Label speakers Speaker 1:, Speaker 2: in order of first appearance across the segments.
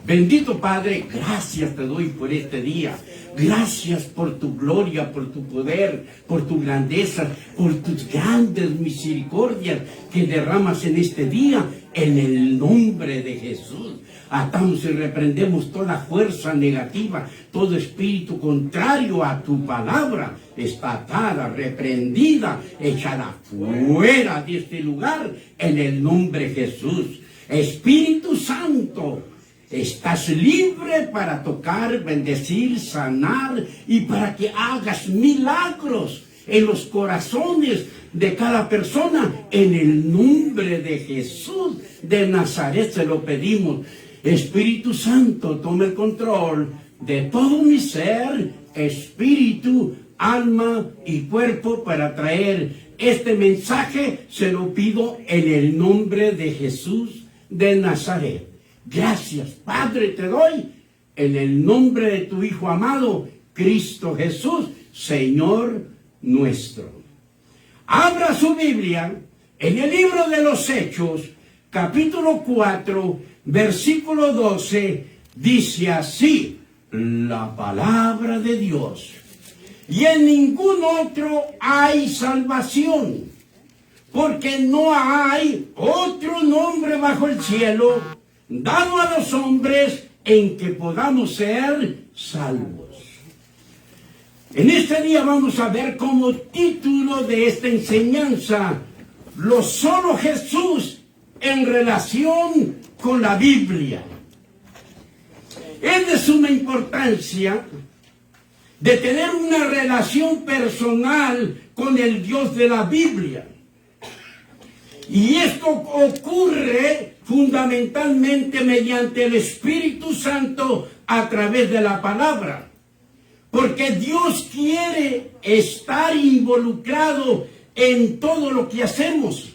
Speaker 1: Bendito Padre, gracias te doy por este día. Gracias por tu gloria, por tu poder, por tu grandeza, por tus grandes misericordias que derramas en este día, en el nombre de Jesús. Atamos y reprendemos toda fuerza negativa, todo espíritu contrario a tu palabra. Está atada, reprendida, echada fuera de este lugar, en el nombre de Jesús. Espíritu Santo, estás libre para tocar, bendecir, sanar y para que hagas milagros en los corazones de cada persona. En el nombre de Jesús de Nazaret se lo pedimos. Espíritu Santo, toma el control de todo mi ser, espíritu, alma y cuerpo para traer este mensaje. Se lo pido en el nombre de Jesús de Nazaret. Gracias, Padre, te doy en el nombre de tu Hijo amado, Cristo Jesús, Señor nuestro. Abra su Biblia en el libro de los Hechos, capítulo 4, versículo 12, dice así la palabra de Dios. Y en ningún otro hay salvación, porque no hay otro nombre bajo el cielo dado a los hombres en que podamos ser salvos. En este día vamos a ver como título de esta enseñanza, lo solo Jesús en relación con la Biblia. Es de suma importancia de tener una relación personal con el Dios de la Biblia. Y esto ocurre fundamentalmente mediante el Espíritu Santo a través de la palabra. Porque Dios quiere estar involucrado en todo lo que hacemos,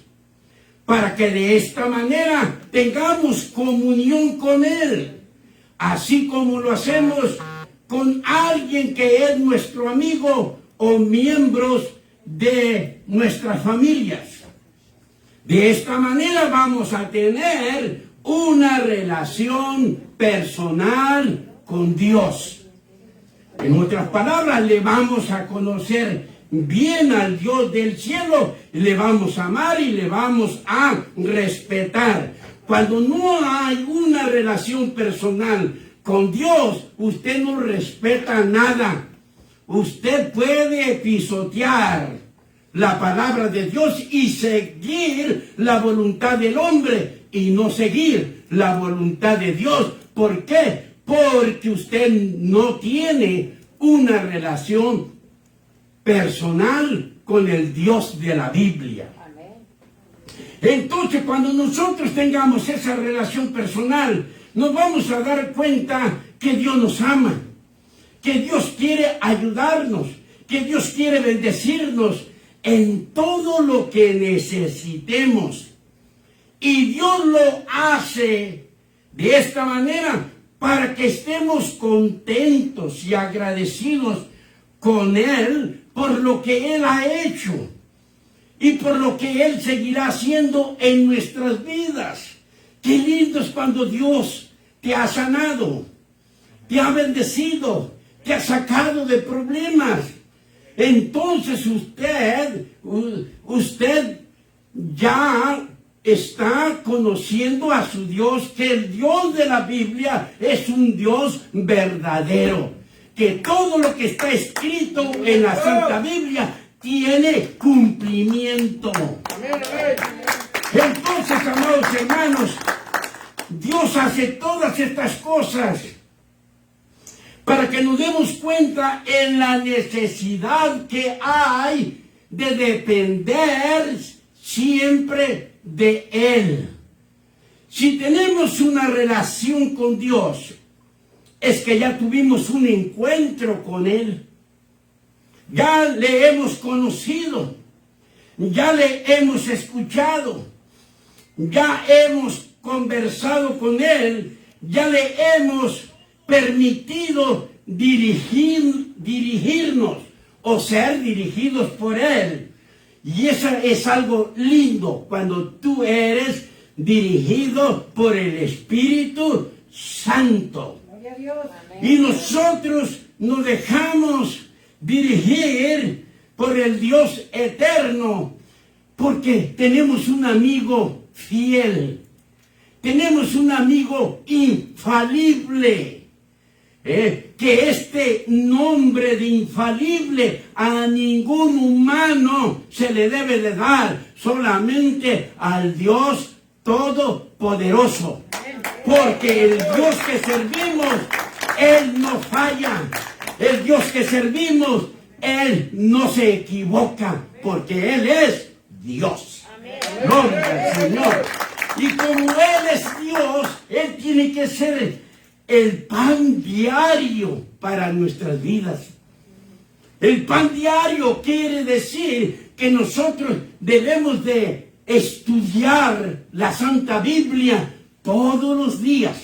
Speaker 1: para que de esta manera tengamos comunión con Él, así como lo hacemos con alguien que es nuestro amigo o miembros de nuestras familias. De esta manera vamos a tener una relación personal con Dios. En otras palabras, le vamos a conocer bien al Dios del cielo, le vamos a amar y le vamos a respetar. Cuando no hay una relación personal con Dios, usted no respeta nada. Usted puede pisotear la palabra de Dios y seguir la voluntad del hombre y no seguir la voluntad de Dios. ¿Por qué? Porque usted no tiene una relación personal con el Dios de la Biblia. Entonces, cuando nosotros tengamos esa relación personal, nos vamos a dar cuenta que Dios nos ama, que Dios quiere ayudarnos, que Dios quiere bendecirnos en todo lo que necesitemos. Y Dios lo hace de esta manera para que estemos contentos y agradecidos con Él por lo que Él ha hecho y por lo que Él seguirá haciendo en nuestras vidas. Qué lindo es cuando Dios te ha sanado, te ha bendecido, te ha sacado de problemas. Entonces usted ya está conociendo a su Dios, que el Dios de la Biblia es un Dios verdadero, que todo lo que está escrito en la Santa Biblia tiene cumplimiento. Entonces, amados hermanos, Dios hace todas estas cosas para que nos demos cuenta en la necesidad que hay de depender siempre de Él. Si tenemos una relación con Dios, es que ya tuvimos un encuentro con Él. Ya le hemos conocido, ya le hemos escuchado, ya hemos conversado con Él, ya le hemos permitido dirigirnos o ser dirigidos por Él. Y eso es algo lindo, cuando tú eres dirigido por el Espíritu Santo. Y nosotros nos dejamos dirigir por el Dios eterno, porque tenemos un amigo fiel, tenemos un amigo infalible, que este nombre de infalible a ningún humano se le debe de dar, solamente al Dios Todopoderoso, porque el Dios que servimos, Él no falla, el Dios que servimos, Él no se equivoca, porque Él es Dios. Gloria al Señor. Y como Él es Dios, Él tiene que ser el pan diario para nuestras vidas. El pan diario quiere decir que nosotros debemos de estudiar la Santa Biblia todos los días.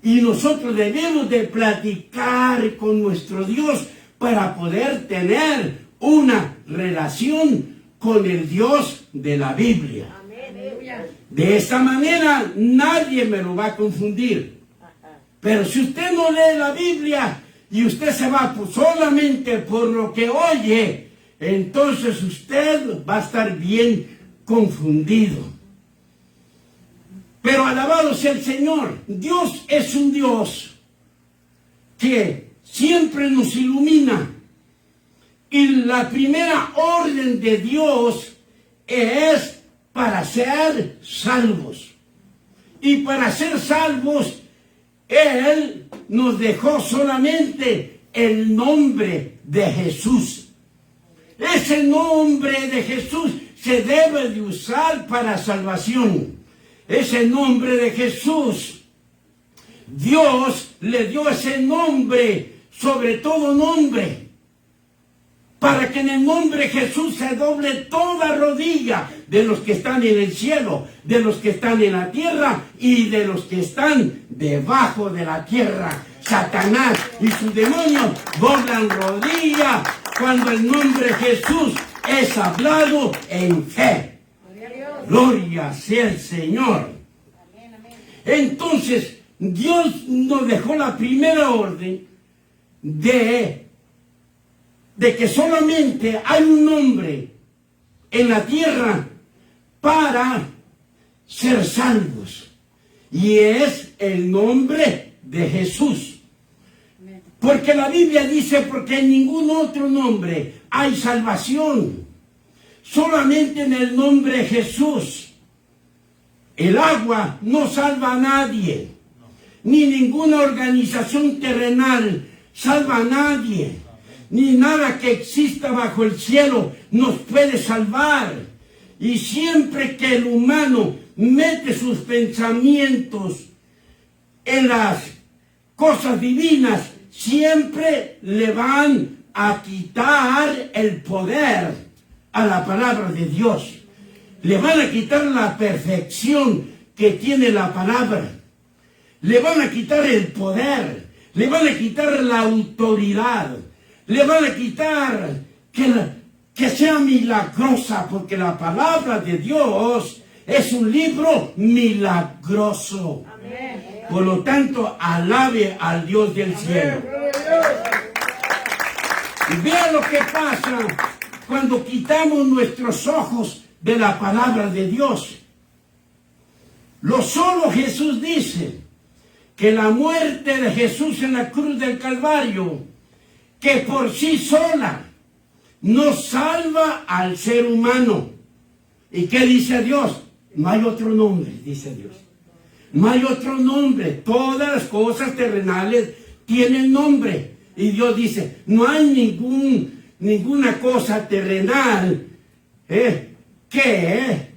Speaker 1: Y nosotros debemos de platicar con nuestro Dios para poder tener una relación con el Dios de la Biblia. De esta manera nadie me lo va a confundir. Pero si usted no lee la Biblia y usted se va solamente por lo que oye, entonces usted va a estar bien confundido. Pero alabado sea el Señor. Dios es un Dios que siempre nos ilumina. Y la primera orden de Dios es para ser salvos. Y para ser salvos, Él nos dejó solamente el nombre de Jesús. Ese nombre de Jesús se debe de usar para salvación. Ese nombre de Jesús, Dios le dio ese nombre sobre todo nombre, para que en el nombre de Jesús se doble toda rodilla de los que están en el cielo, de los que están en la tierra y de los que están debajo de la tierra. Satanás y sus demonios doblan rodilla cuando el nombre de Jesús es hablado en fe. Gloria sea el Señor. Entonces, Dios nos dejó la primera orden de que solamente hay un nombre en la tierra para ser salvos. Y es el nombre de Jesús. Porque la Biblia dice, porque en ningún otro nombre hay salvación. Solamente en el nombre de Jesús. El agua no salva a nadie. Ni ninguna organización terrenal salva a nadie. Ni nada que exista bajo el cielo nos puede salvar. Y siempre que el humano mete sus pensamientos en las cosas divinas, siempre le van a quitar el poder a la palabra de Dios. Le van a quitar la perfección que tiene la palabra. Le van a quitar el poder. Le van a quitar la autoridad. Le van a quitar que sea milagrosa, porque la palabra de Dios es un libro milagroso. Amén. Por lo tanto, alabe al Dios del cielo. Y vea lo que pasa cuando quitamos nuestros ojos de la palabra de Dios. Lo solo Jesús dice que la muerte de Jesús en la cruz del Calvario, que por sí sola no salva al ser humano. ¿Y qué dice Dios? No hay otro nombre, dice Dios. No hay otro nombre. Todas las cosas terrenales tienen nombre. Y Dios dice, no hay ninguna cosa terrenal que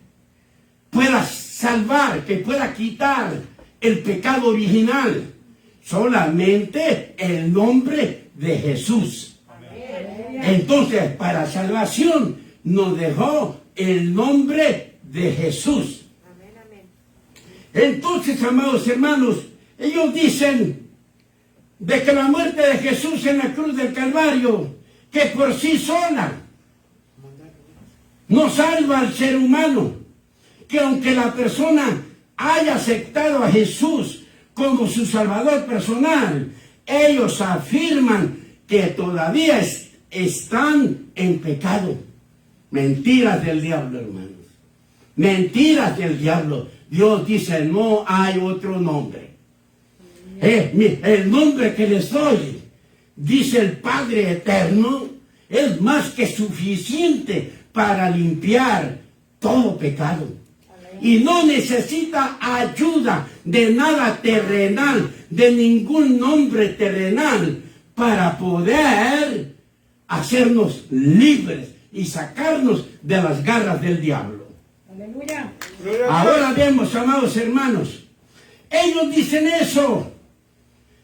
Speaker 1: pueda salvar, que pueda quitar el pecado original. Solamente el nombre de Jesús. Entonces, para salvación nos dejó el nombre de Jesús. Entonces, amados hermanos, ellos dicen de que la muerte de Jesús en la cruz del Calvario, que por sí sola no salva al ser humano, que aunque la persona haya aceptado a Jesús como su Salvador personal, ellos afirman que todavía están en pecado. Mentiras del diablo, hermanos. Mentiras del diablo. Dios dice, no hay otro nombre. El nombre que les doy, dice el Padre Eterno, es más que suficiente para limpiar todo pecado. Y no necesita ayuda de nada terrenal, de ningún nombre terrenal, para poder hacernos libres y sacarnos de las garras del diablo.
Speaker 2: Aleluya.
Speaker 1: Ahora vemos, amados hermanos, ellos dicen eso,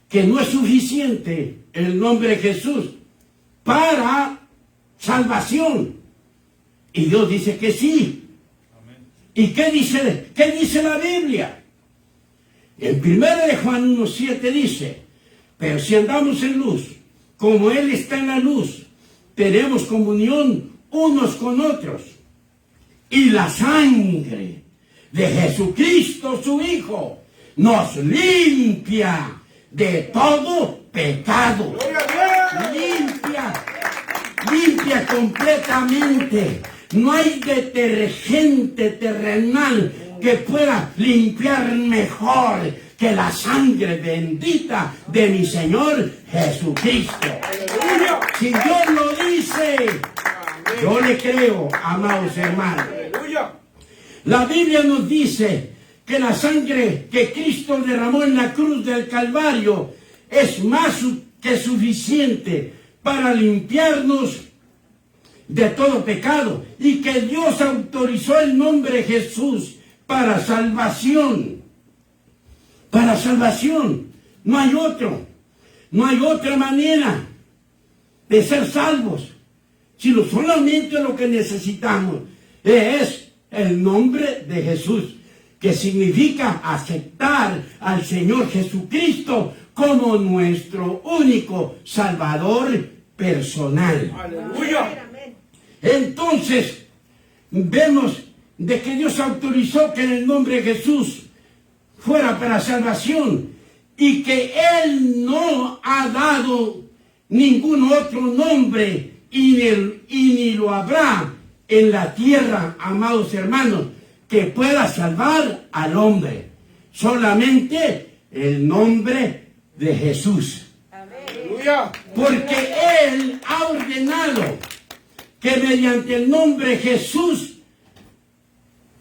Speaker 1: que no es suficiente el nombre de Jesús para salvación. Y Dios dice que sí. ¿Y qué dice la Biblia? En 1 de Juan 1:7 dice, pero si andamos en luz, como Él está en la luz, tenemos comunión unos con otros. Y la sangre de Jesucristo, su Hijo, nos limpia de todo pecado. Limpia completamente. No hay detergente terrenal que pueda limpiar mejor que la sangre bendita de mi Señor Jesucristo. Si Dios lo dice, yo le creo, amados hermanos. La Biblia nos dice que la sangre que Cristo derramó en la cruz del Calvario es más que suficiente para limpiarnos de todo pecado, y que Dios autorizó el nombre de Jesús para salvación. Para salvación. No hay otro. No hay otra manera de ser salvos, sino solamente lo que necesitamos es el nombre de Jesús, que significa aceptar al Señor Jesucristo como nuestro único Salvador personal.
Speaker 2: ¡Aleluya!
Speaker 1: Entonces, vemos de que Dios autorizó que en el nombre de Jesús fuera para salvación, y que Él no ha dado ningún otro nombre y ni lo habrá en la tierra, amados hermanos, que pueda salvar al hombre. Solamente el nombre de Jesús.
Speaker 2: ¡Aleluya!
Speaker 1: Porque Él ha ordenado que mediante el nombre de Jesús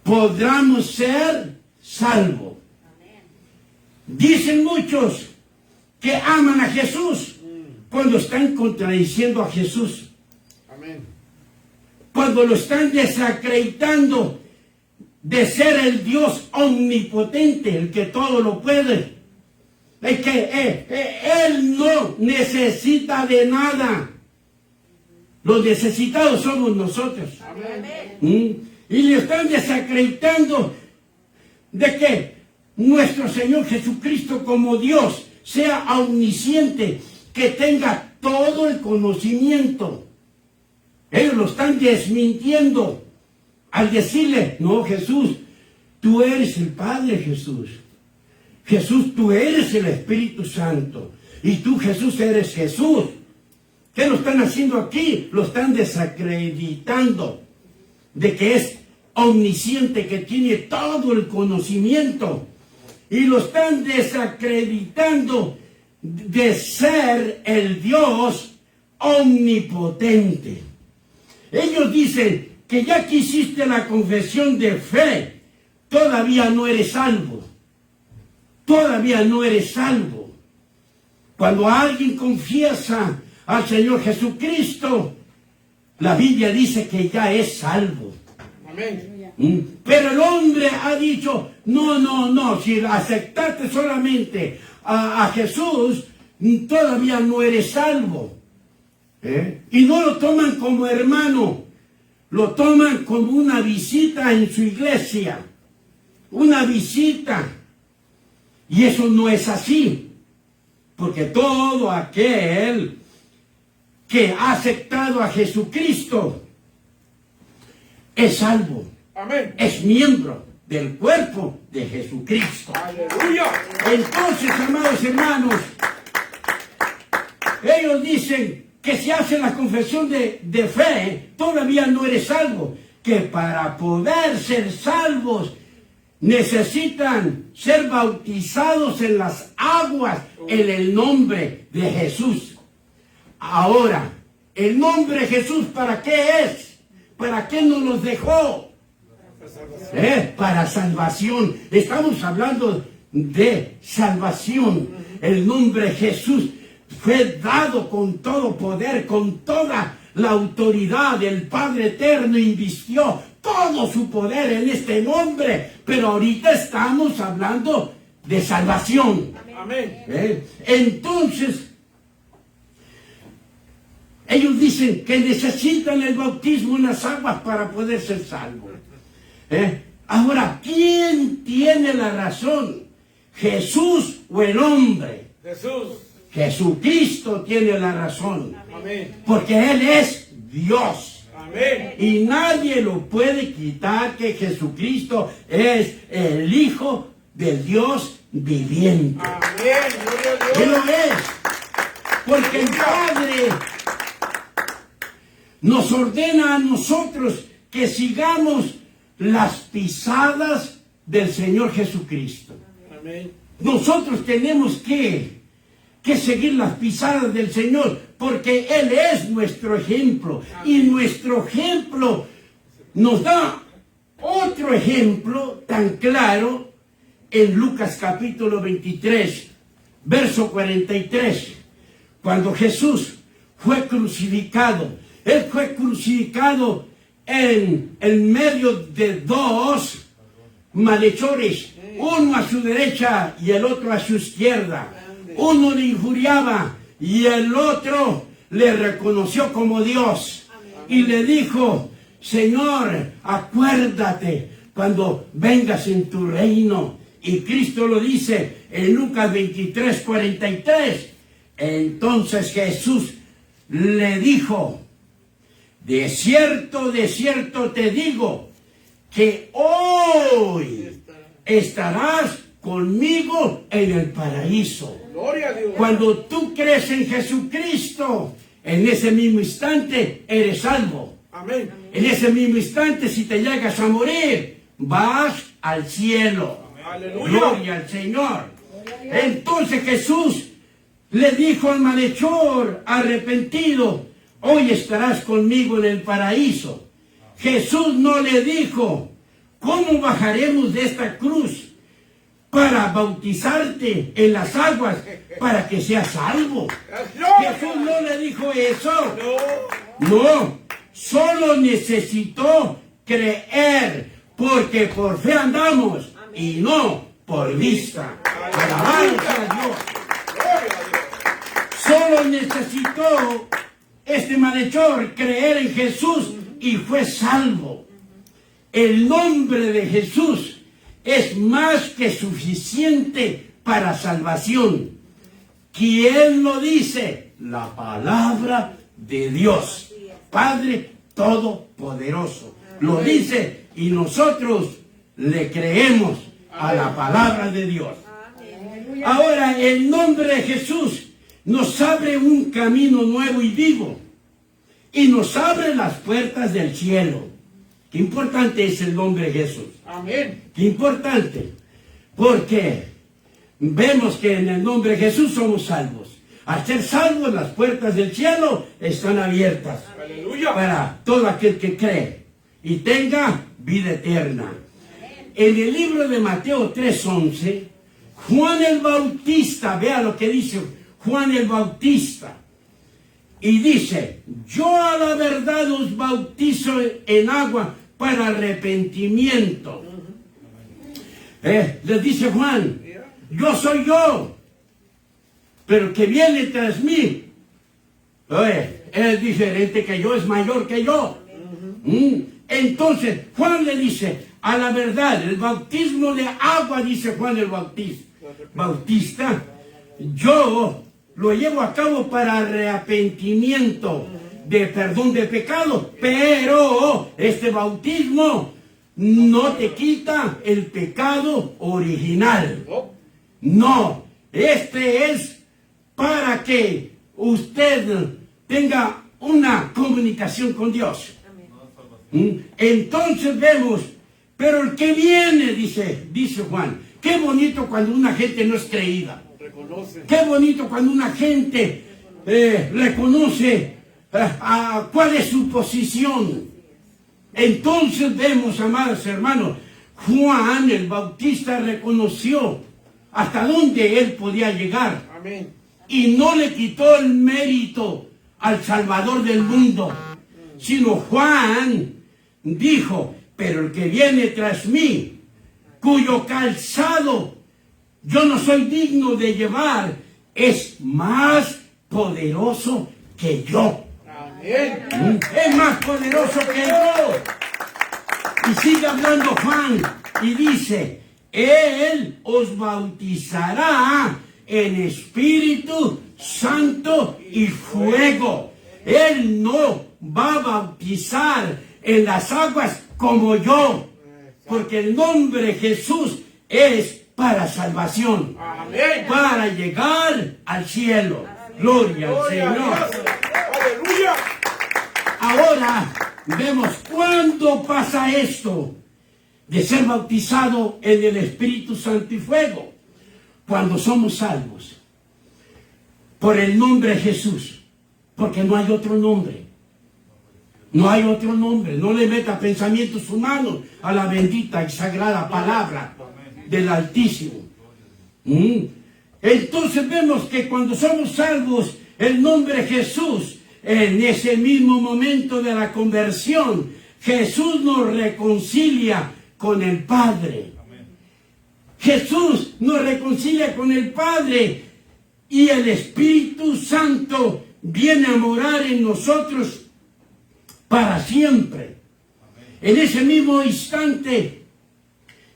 Speaker 1: podamos ser salvos. Dicen muchos que aman a Jesús cuando están contradiciendo a Jesús.
Speaker 2: Amén.
Speaker 1: Cuando lo están desacreditando de ser el Dios omnipotente, el que todo lo puede. Es que Él no necesita de nada. Los necesitados somos nosotros. Y le están desacreditando de que nuestro Señor Jesucristo como Dios sea omnisciente, que tenga todo el conocimiento. Ellos lo están desmintiendo al decirle, no, Jesús, tú eres el Padre, Jesús. Jesús, tú eres el Espíritu Santo. Y tú, Jesús, eres Jesús. ¿Qué lo están haciendo aquí? Lo están desacreditando de que es omnisciente, que tiene todo el conocimiento. Y lo están desacreditando de ser el Dios omnipotente. Ellos dicen que ya que hiciste la confesión de fe, todavía no eres salvo. Todavía no eres salvo. Cuando alguien confiesa al Señor Jesucristo, la Biblia dice que ya es salvo.
Speaker 2: Amén.
Speaker 1: Pero el hombre ha dicho, no, si aceptaste solamente a Jesús, todavía no eres salvo. Y no lo toman como hermano, lo toman como una visita en su iglesia, una visita. Y eso no es así, porque todo aquel que ha aceptado a Jesucristo es salvo.
Speaker 2: Amén.
Speaker 1: Es miembro del cuerpo de Jesucristo.
Speaker 2: Aleluya.
Speaker 1: Entonces, amados hermanos, ellos dicen que si hacen la confesión de fe, todavía no eres salvo. Que para poder ser salvos necesitan ser bautizados en las aguas en el nombre de Jesús. Ahora, el nombre Jesús, ¿para qué es? ¿Para qué nos los dejó? Para salvación. Estamos hablando de salvación. El nombre Jesús fue dado con todo poder, con toda la autoridad. El Padre Eterno invistió todo su poder en este nombre. Pero ahorita estamos hablando de salvación.
Speaker 2: Amén.
Speaker 1: Entonces, ellos dicen que necesitan el bautismo en las aguas para poder ser salvos. Ahora, ¿quién tiene la razón? ¿Jesús o el hombre?
Speaker 2: Jesús.
Speaker 1: Jesucristo tiene la razón.
Speaker 2: Amén.
Speaker 1: Porque Él es Dios.
Speaker 2: Amén.
Speaker 1: Y nadie lo puede quitar que Jesucristo es el Hijo del Dios viviente.
Speaker 2: Amén. Gloria a
Speaker 1: Él
Speaker 2: Dios.
Speaker 1: lo es. Porque el Padre nos ordena a nosotros que sigamos las pisadas del Señor Jesucristo.
Speaker 2: Amén.
Speaker 1: Nosotros tenemos que seguir las pisadas del Señor, porque Él es nuestro ejemplo. Y nuestro ejemplo nos da otro ejemplo tan claro en Lucas capítulo 23, verso 43, cuando Jesús fue crucificado. Él fue crucificado en medio de dos malhechores, uno a su derecha y el otro a su izquierda. Uno le injuriaba y el otro le reconoció como Dios. Y le dijo: Señor, acuérdate cuando vengas en tu reino. Y Cristo lo dice en Lucas 23, 43. Entonces Jesús le dijo: de cierto te digo, que hoy estarás conmigo en el paraíso.
Speaker 2: Gloria a Dios.
Speaker 1: Cuando tú crees en Jesucristo, en ese mismo instante eres salvo.
Speaker 2: Amén.
Speaker 1: En ese mismo instante, si te llegas a morir, vas al cielo.
Speaker 2: Aleluya.
Speaker 1: Gloria al Señor. Entonces Jesús le dijo al malhechor arrepentido: hoy estarás conmigo en el paraíso. Jesús no le dijo: ¿cómo bajaremos de esta cruz para bautizarte en las aguas para que seas salvo? Jesús no le dijo eso. No, solo necesitó creer, porque por fe andamos y no por vista. Alabanza a Dios. Solo necesitó este malhechor creer en Jesús y fue salvo. El nombre de Jesús es más que suficiente para salvación. ¿Quién lo dice? La palabra de Dios, Padre Todopoderoso. Lo dice y nosotros le creemos a la palabra de Dios. Ahora, el nombre de Jesús nos abre un camino nuevo y vivo. Y nos abre las puertas del cielo. Qué importante es el nombre de Jesús.
Speaker 2: Amén.
Speaker 1: Qué importante. Porque vemos que en el nombre de Jesús somos salvos. Al ser salvos, las puertas del cielo están abiertas.
Speaker 2: Aleluya.
Speaker 1: Para todo aquel que cree y tenga vida eterna. En el libro de Mateo 3:11, Juan el Bautista, vea lo que dice Juan el Bautista. Y dice: yo a la verdad os bautizo en agua para arrepentimiento. Les dice Juan: yo soy yo, pero el que viene tras mí, es diferente que yo, es mayor que yo. Entonces Juan le dice: a la verdad, el bautismo de agua, dice Juan el Bautista, yo lo llevo a cabo para arrepentimiento, de perdón de pecado, pero este bautismo no te quita el pecado original.
Speaker 2: No.
Speaker 1: No, este es para que usted tenga una comunicación con Dios. Entonces vemos, pero el que viene, dice Juan, qué bonito cuando una gente no es creída.
Speaker 2: Reconoce.
Speaker 1: Qué bonito cuando una gente reconoce cuál es su posición. Entonces vemos, amados hermanos, Juan el Bautista reconoció hasta dónde él podía llegar.
Speaker 2: Amén.
Speaker 1: Y no le quitó el mérito al Salvador del mundo, sino Juan dijo, pero el que viene tras mí, cuyo calzado yo no soy digno de llevar, es más poderoso que yo.
Speaker 2: Amén.
Speaker 1: Es más poderoso que yo. Y sigue hablando Juan y dice, Él os bautizará en Espíritu Santo y fuego. Él no va a bautizar en las aguas como yo, porque el nombre Jesús es para salvación,
Speaker 2: Amén.
Speaker 1: para llegar al cielo. Gloria al
Speaker 2: Gloria a
Speaker 1: Señor.
Speaker 2: Dios. Aleluya.
Speaker 1: Ahora vemos cuándo pasa esto de ser bautizado en el Espíritu Santo y fuego. Cuando somos salvos por el nombre Jesús, porque no hay otro nombre. No hay otro nombre. No le meta pensamientos humanos a la bendita y sagrada palabra del Altísimo. Entonces vemos que cuando somos salvos, el nombre Jesús, en ese mismo momento de la conversión, Jesús nos reconcilia con el Padre. Jesús nos reconcilia con el Padre y el Espíritu Santo viene a morar en nosotros para siempre. En ese mismo instante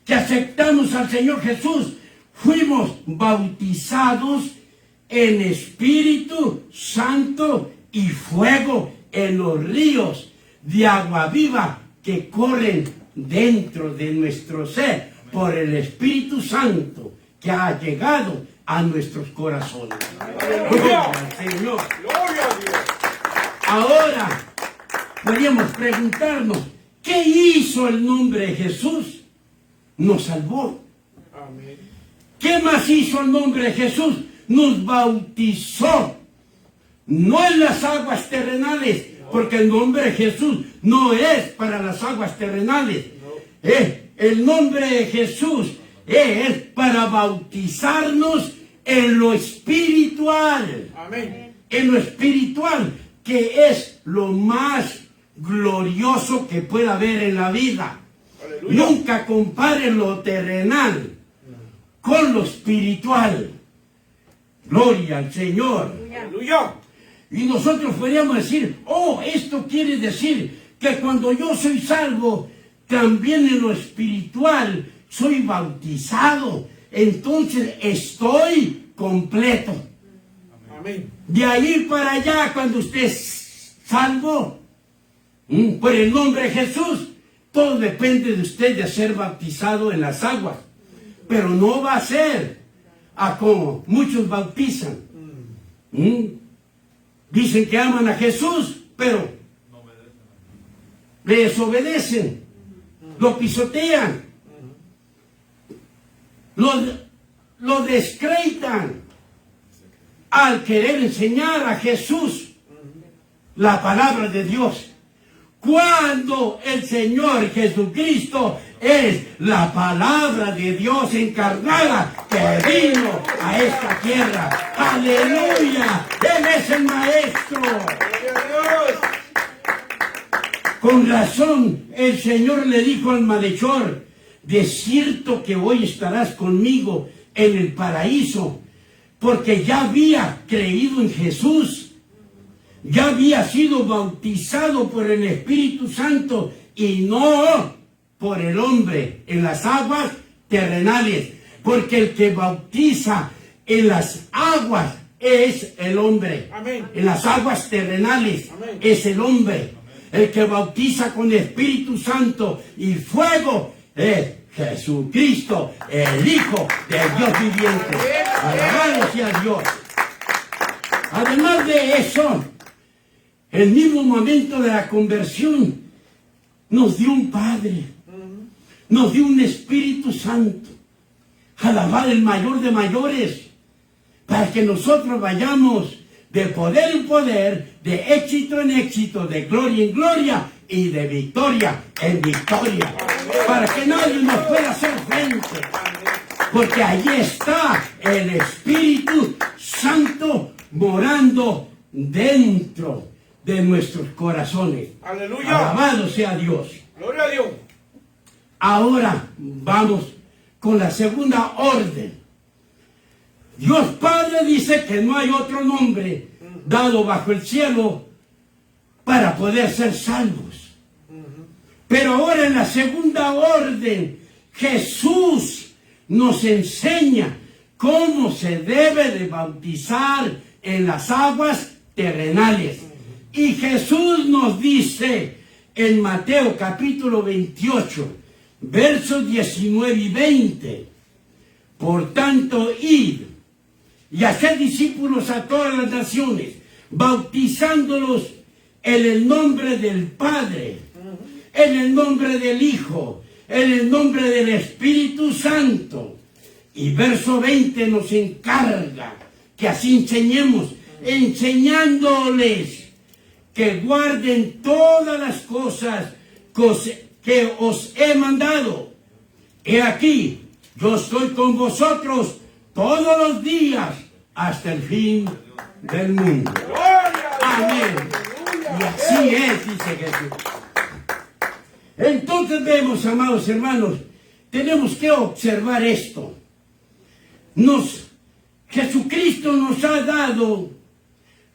Speaker 1: que aceptamos al Señor Jesús, fuimos bautizados en Espíritu Santo y fuego en los ríos de agua viva que corren dentro de nuestro ser por el Espíritu Santo que ha llegado a nuestros corazones. Gloria al Señor.
Speaker 2: Gloria a Dios.
Speaker 1: Ahora podríamos preguntarnos, ¿qué hizo el nombre de Jesús? Nos salvó.
Speaker 2: Amén.
Speaker 1: ¿Qué más hizo el nombre de Jesús? Nos bautizó. No en las aguas terrenales, porque el nombre de Jesús no es para las aguas terrenales. El nombre de Jesús es para bautizarnos en lo espiritual.
Speaker 2: Amén.
Speaker 1: En lo espiritual, que es lo más glorioso que pueda haber en la vida.
Speaker 2: Aleluya.
Speaker 1: Nunca compare lo terrenal con lo espiritual. Gloria al Señor.
Speaker 2: Aleluya.
Speaker 1: Y nosotros podríamos decir, oh, esto quiere decir que cuando yo soy salvo, también en lo espiritual soy bautizado. Entonces estoy completo.
Speaker 2: Amén.
Speaker 1: De ahí para allá, cuando usted es salvo, por el nombre de Jesús, todo depende de usted de ser bautizado en las aguas. Pero no va a ser como muchos bautizan. Dicen que aman a Jesús, pero le desobedecen, lo pisotean, lo descreitan al querer enseñar a Jesús la palabra de Dios. Cuando el Señor Jesucristo es la palabra de Dios encarnada que vino a esta tierra. ¡Aleluya! Él es el Maestro.
Speaker 2: Gloria a Dios.
Speaker 1: Con razón, el Señor le dijo al malhechor, de cierto que hoy estarás conmigo en el paraíso, porque ya había creído en Jesús. Ya había sido bautizado por el Espíritu Santo y no por el hombre en las aguas terrenales. Porque el que bautiza en las aguas es el hombre.
Speaker 2: Amén.
Speaker 1: En las aguas terrenales
Speaker 2: Amén.
Speaker 1: es el hombre. el que bautiza con Espíritu Santo y fuego, es Jesucristo, el Hijo del Dios viviente. Alabado sea Dios. Además de eso, el mismo momento de la conversión nos dio un Padre, nos dio un Espíritu Santo. Alabado el mayor de mayores, para que nosotros vayamos de poder en poder, de éxito en éxito, de gloria en gloria y de victoria en victoria, para que nadie nos pueda hacer frente, porque allí está el Espíritu Santo morando dentro de nuestros corazones.
Speaker 2: Aleluya.
Speaker 1: Alabado sea Dios.
Speaker 2: Gloria a Dios.
Speaker 1: Ahora vamos con la segunda orden. Dios Padre dice que no hay otro nombre dado bajo el cielo para poder ser salvos. Pero ahora en la segunda orden, Jesús nos enseña cómo se debe de bautizar en las aguas terrenales. Y Jesús nos dice en Mateo capítulo 28, versos 19 y 20, por tanto, id y hacer discípulos a todas las naciones, bautizándolos en el nombre del Padre, en el nombre del Hijo, en el nombre del Espíritu Santo. Y verso 20 nos encarga que así enseñemos, enseñándoles que guarden todas las cosas que os he mandado. He aquí, yo estoy con vosotros todos los días hasta el fin del mundo. Amén. Y así es, dice Jesús. Entonces vemos, amados hermanos, tenemos que observar esto. Jesucristo nos ha dado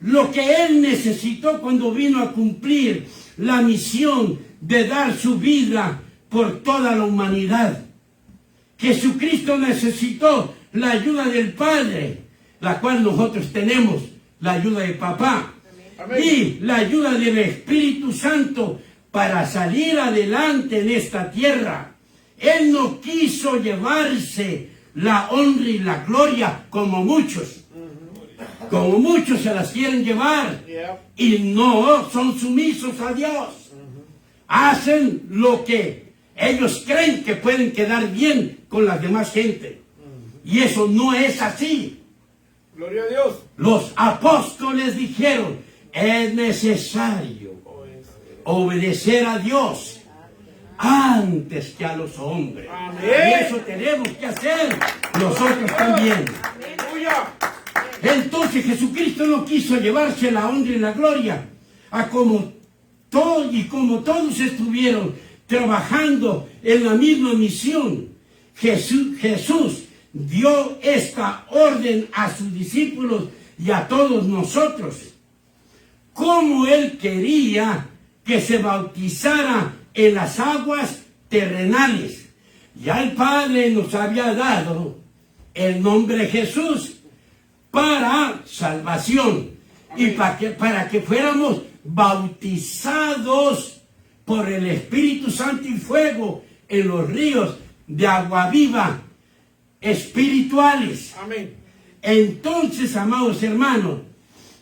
Speaker 1: lo que Él necesitó cuando vino a cumplir la misión de dar su vida por toda la humanidad. Jesucristo necesitó la ayuda del Padre, la cual nosotros tenemos, la ayuda de Papá. Amén. Y la ayuda del Espíritu Santo para salir adelante en esta tierra. Él no quiso llevarse la honra y la gloria como muchos. Como muchos se las quieren llevar y no son sumisos a Dios. Hacen lo que ellos creen que pueden quedar bien con la demás gente. Y eso no es así.
Speaker 2: Gloria a Dios.
Speaker 1: Los apóstoles dijeron, es necesario obedecer a Dios antes que a los hombres.
Speaker 2: Amén.
Speaker 1: Y eso tenemos que hacer nosotros también.
Speaker 2: Aleluya.
Speaker 1: Entonces Jesucristo no quiso llevarse la honra y la gloria como todos estuvieron trabajando en la misma misión. Jesús dio esta orden a sus discípulos y a todos nosotros. Como Él quería que se bautizara en las aguas terrenales. Ya el Padre nos había dado el nombre Jesús para salvación y para que fuéramos bautizados por el Espíritu Santo y fuego en los ríos de agua viva espirituales.
Speaker 2: Amén.
Speaker 1: Entonces, amados hermanos,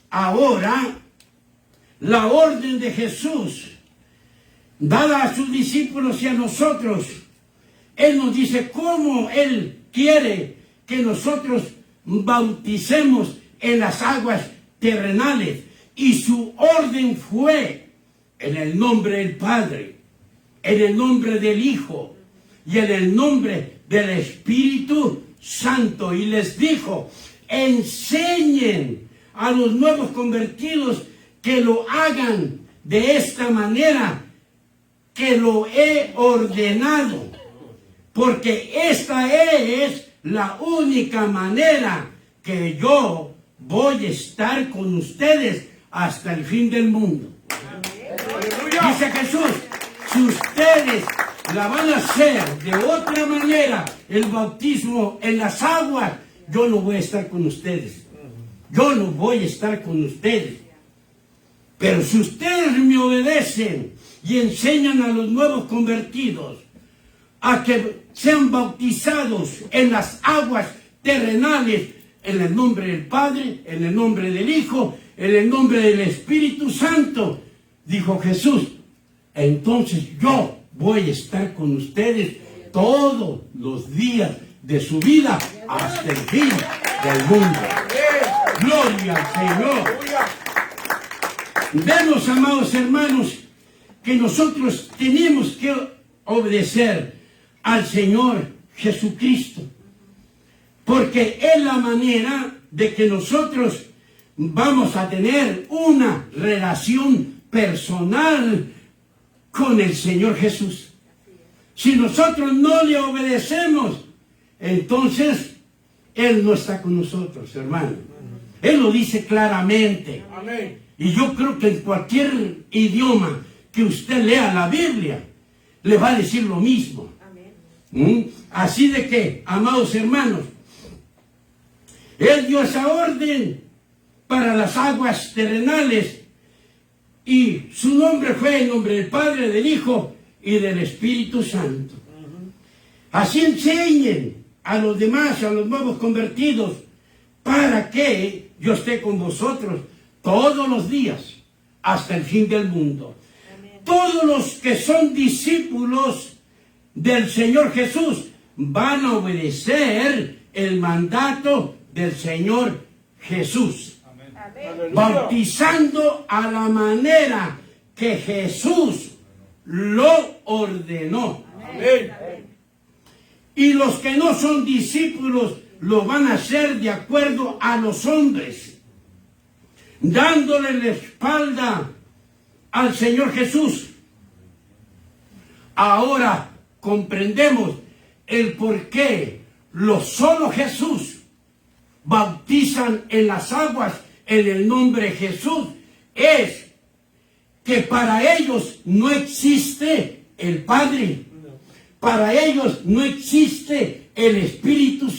Speaker 1: ahora la orden de Jesús dada a sus discípulos y a nosotros, Él nos dice cómo Él quiere que nosotros bauticemos en las aguas terrenales. Y su orden fue en el nombre del Padre, en el nombre del Hijo y en el nombre del Espíritu Santo. Y les dijo, enseñen a los nuevos convertidos que lo hagan de esta manera que lo he ordenado, porque esta es la única manera que yo voy a estar con ustedes hasta el fin del mundo.
Speaker 2: Aleluya.
Speaker 1: Dice Jesús, si ustedes la van a hacer de otra manera, el bautismo en las aguas, yo no voy a estar con ustedes. Yo no voy a estar con ustedes. Pero si ustedes me obedecen y enseñan a los nuevos convertidos a que sean bautizados en las aguas terrenales, en el nombre del Padre, en el nombre del Hijo, en el nombre del Espíritu Santo, dijo Jesús, entonces yo voy a estar con ustedes todos los días de su vida hasta el fin del mundo. Gloria al Señor. Vemos, amados hermanos, que nosotros tenemos que obedecer al Señor Jesucristo, porque es la manera de que nosotros vamos a tener una relación personal con el Señor Jesús. Si nosotros no le obedecemos, entonces Él no está con nosotros, hermano. Él lo dice claramente.
Speaker 2: Amén.
Speaker 1: Y yo creo que en cualquier idioma que usted lea la Biblia, le va a decir lo mismo. Así de que, amados hermanos, Él dio esa orden para las aguas terrenales y su nombre fue el nombre del Padre, del Hijo y del Espíritu Santo. Así enseñen a los demás, a los nuevos convertidos, para que yo esté con vosotros todos los días hasta el fin del mundo. Amén. Todos los que son discípulos del Señor Jesús van a obedecer el mandato del Señor Jesús. Amén. Bautizando a la manera que Jesús lo ordenó. Amén. Y los que no son discípulos lo van a hacer de acuerdo a los hombres, dándole la espalda al Señor Jesús. Ahora comprendemos el por qué solo Jesús bautizan en las aguas en el nombre de Jesús. Es que para ellos no existe el Padre, para ellos no existe el Espíritu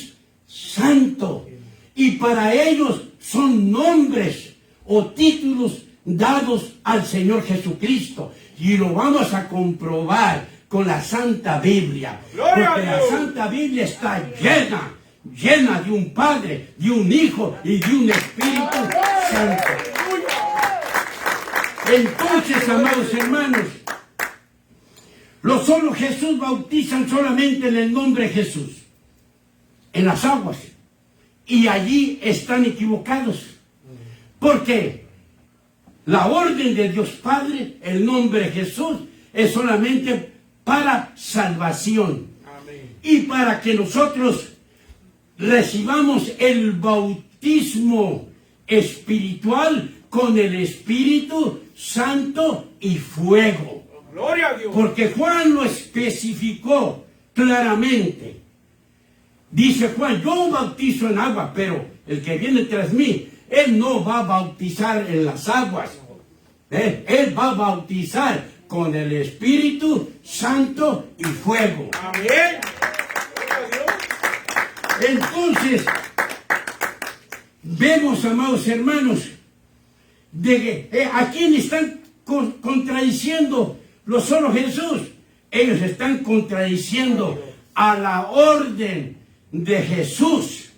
Speaker 1: Santo, y para ellos son nombres o títulos dados al Señor Jesucristo, y lo vamos a comprobar con la Santa Biblia, porque la Santa Biblia está llena de un Padre, de un Hijo y de un Espíritu Santo. Entonces, amados hermanos, solo Jesús bautizan solamente en el nombre de Jesús, en las aguas, y allí están equivocados, porque la orden de Dios Padre, el nombre de Jesús, es solamente para salvación. Amén. Y para que nosotros recibamos el bautismo espiritual con el Espíritu Santo y fuego.
Speaker 2: Gloria a Dios.
Speaker 1: Porque Juan lo especificó claramente. Dice Juan, yo bautizo en agua, pero el que viene tras mí, Él no va a bautizar en las aguas. Él va a bautizar con el Espíritu Santo y fuego.
Speaker 2: Amén.
Speaker 1: Entonces, vemos, amados hermanos, de que a quién están contradiciendo los solo Jesús. Ellos están contradiciendo a la orden de Jesús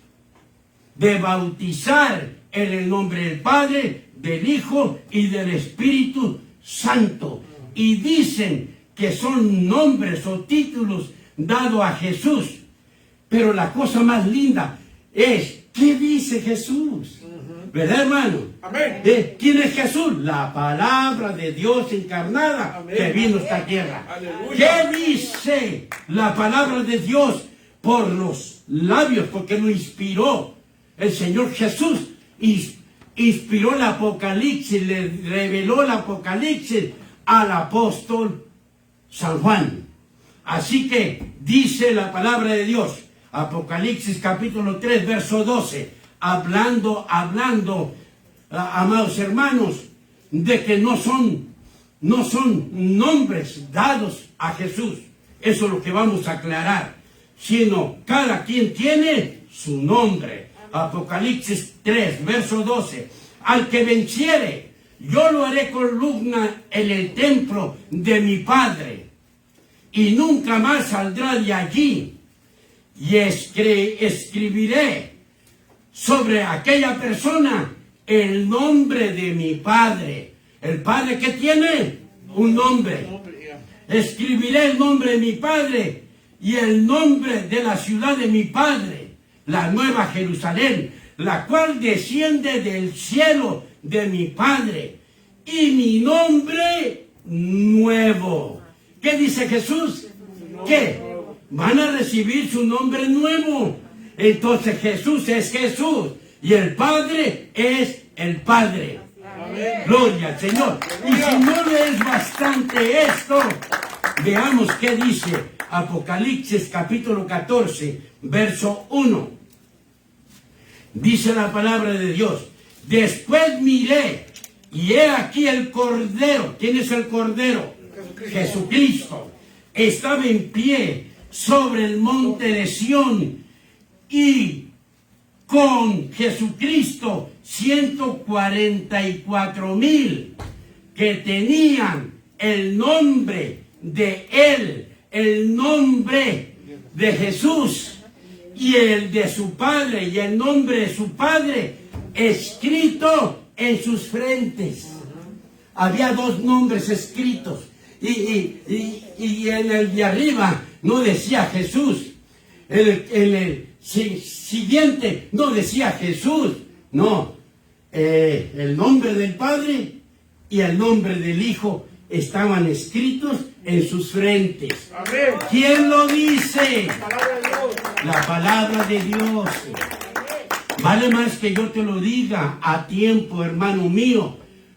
Speaker 1: de bautizar en el nombre del Padre, del Hijo y del Espíritu Santo. Y dicen que son nombres o títulos dados a Jesús. Pero la cosa más linda es, ¿qué dice Jesús? ¿Verdad, hermano?
Speaker 2: Amén.
Speaker 1: ¿Quién es Jesús? La palabra de Dios encarnada. Amén. Que vino a esta tierra. Aleluya. ¿Qué dice la palabra de Dios por los labios? Porque lo inspiró el Señor Jesús. Inspiró el Apocalipsis, le reveló el Apocalipsis al apóstol San Juan. Así que dice la palabra de Dios, Apocalipsis capítulo 3, verso 12, hablando, amados hermanos, de que no son nombres dados a Jesús. Eso es lo que vamos a aclarar, sino cada quien tiene su nombre. Apocalipsis 3, verso 12, al que venciere, yo lo haré columna en el templo de mi Padre, y nunca más saldrá de allí. Y escribiré sobre aquella persona el nombre de mi Padre. ¿El Padre qué tiene? Un nombre. Escribiré el nombre de mi Padre y el nombre de la ciudad de mi Padre, la nueva Jerusalén, la cual desciende del cielo de mi Padre, y mi nombre nuevo. ¿Qué dice Jesús? ¿Qué? Van a recibir su nombre nuevo. Entonces Jesús es Jesús y el Padre es el Padre.
Speaker 2: Amén.
Speaker 1: Gloria al Señor. Y si no le es bastante esto, veamos qué dice Apocalipsis capítulo 14, verso 1. Dice la palabra de Dios: después miré, y he aquí el Cordero. ¿Quién es el Cordero? Jesucristo. Estaba en pie sobre el monte de Sión, y con Jesucristo 144,000 que tenían el nombre de Él, el nombre de Jesús y el de su Padre y el nombre de su Padre escrito en sus frentes. Había dos nombres escritos, y en el de arriba no decía Jesús, en el siguiente no decía Jesús, no, el nombre del Padre y el nombre del Hijo estaban escritos en sus frentes.
Speaker 2: Amén.
Speaker 1: ¿Quién lo dice?
Speaker 2: Palabra de Dios.
Speaker 1: La palabra de Dios. Vale más que yo te lo diga a tiempo, hermano mío,